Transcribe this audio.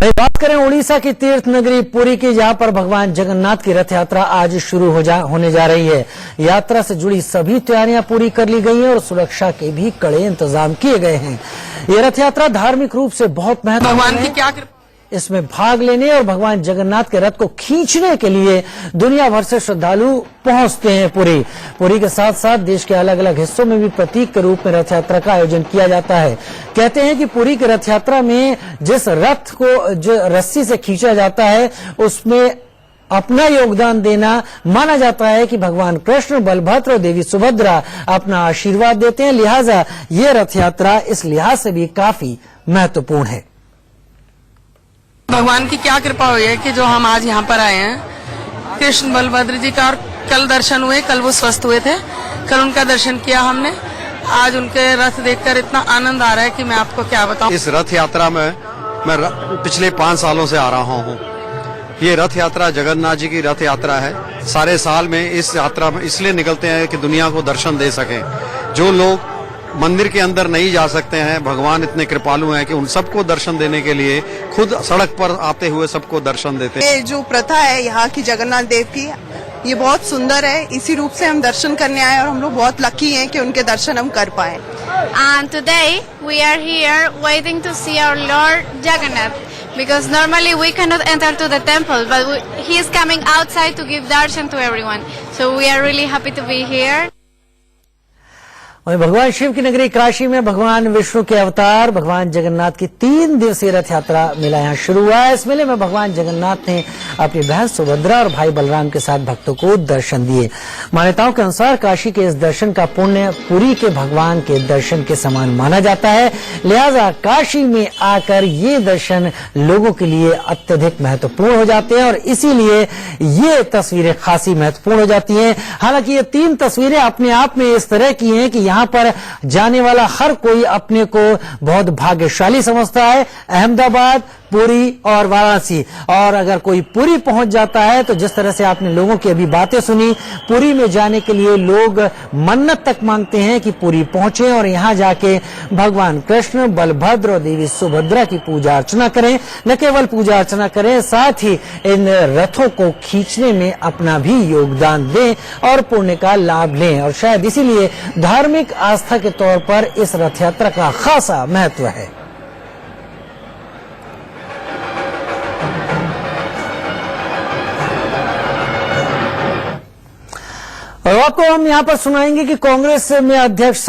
वही बात करें उड़ीसा की तीर्थ नगरी पुरी की, जहां पर भगवान जगन्नाथ की रथ यात्रा आज शुरू होने जा रही है। यात्रा से जुड़ी सभी तैयारियां पूरी कर ली गई हैं और सुरक्षा के भी कड़े इंतजाम किए गए हैं। ये रथ यात्रा धार्मिक रूप से बहुत महत्वपूर्ण है। इसमें भाग लेने और भगवान जगन्नाथ के रथ को खींचने के लिए दुनिया भर से श्रद्धालु पहुंचते हैं। पुरी के साथ साथ देश के अलग अलग हिस्सों में भी प्रतीक के रूप में रथ यात्रा का आयोजन किया जाता है। कहते हैं कि पुरी की रथ यात्रा में जिस रथ को जो रस्सी से खींचा जाता है, उसमें अपना योगदान देना माना जाता है कि भगवान कृष्ण, बलभद्र और देवी सुभद्रा अपना आशीर्वाद देते हैं। लिहाजा ये रथ यात्रा इस लिहाज से भी काफी महत्वपूर्ण है। भगवान की क्या कृपा हुई है कि जो हम आज यहाँ पर आए हैं। कृष्ण बलभद्र जी का और कल दर्शन हुए, कल वो स्वस्थ हुए थे, कल उनका दर्शन किया हमने। आज उनके रथ देखकर इतना आनंद आ रहा है कि मैं आपको क्या बताऊं। इस रथ यात्रा में मैं पिछले 5 सालों से आ रहा हूँ। ये रथ यात्रा जगन्नाथ जी की रथ यात्रा है। सारे साल में इस यात्रा में इसलिए निकलते हैं कि दुनिया को दर्शन दे सकें। जो लोग मंदिर के अंदर नहीं जा सकते हैं, भगवान इतने कृपालु हैं कि उन सबको दर्शन देने के लिए खुद सड़क पर आते हुए सबको दर्शन देते हैं। ये जो प्रथा है यहाँ की जगन्नाथ देव की, ये बहुत सुंदर है। इसी रूप से हम दर्शन करने आए और हम लोग बहुत लकी हैं कि उनके दर्शन हम कर पाए। And today we are here waiting to see our Lord Jagannath, because normally we cannot enter to the temple, but he is coming outside to give darshan to everyone. So we are really happy to be here. वहीं भगवान शिव की नगरी काशी में भगवान विष्णु के अवतार भगवान जगन्नाथ की 3 दिवसीय रथ यात्रा मेला यहाँ शुरू हुआ है। इस मेले में भगवान जगन्नाथ ने अपनी बहन सुभद्रा और भाई बलराम के साथ भक्तों को दर्शन दिए। मान्यताओं के अनुसार काशी के इस दर्शन का पुण्य पुरी के भगवान के दर्शन के समान माना जाता है। लिहाजा काशी में आकर ये दर्शन लोगों के लिए अत्यधिक महत्वपूर्ण हो जाते हैं और इसीलिए ये तस्वीरें खासी महत्वपूर्ण हो जाती हैं। हालांकि ये 3 तस्वीरें अपने आप में इस तरह की हैं कि यहाँ पर जाने वाला हर कोई अपने को बहुत भाग्यशाली समझता है। अहमदाबाद, पुरी और वाराणसी, और अगर कोई पुरी पहुंच जाता है तो जिस तरह से आपने लोगों की अभी बातें सुनी, पुरी में जाने के लिए लोग मन्नत तक मांगते हैं कि पुरी पहुंचे और यहां जाके भगवान कृष्ण, बलभद्र और देवी सुभद्रा की पूजा अर्चना करें। न केवल पूजा अर्चना करें, साथ ही इन रथों को खींचने में अपना भी योगदान दें और पुण्य का लाभ लें। और शायद इसीलिए धार्मिक आस्था के तौर पर इस रथ यात्रा का खासा महत्व है। और आपको हम यहाँ पर सुनाएंगे कि कांग्रेस में अध्यक्ष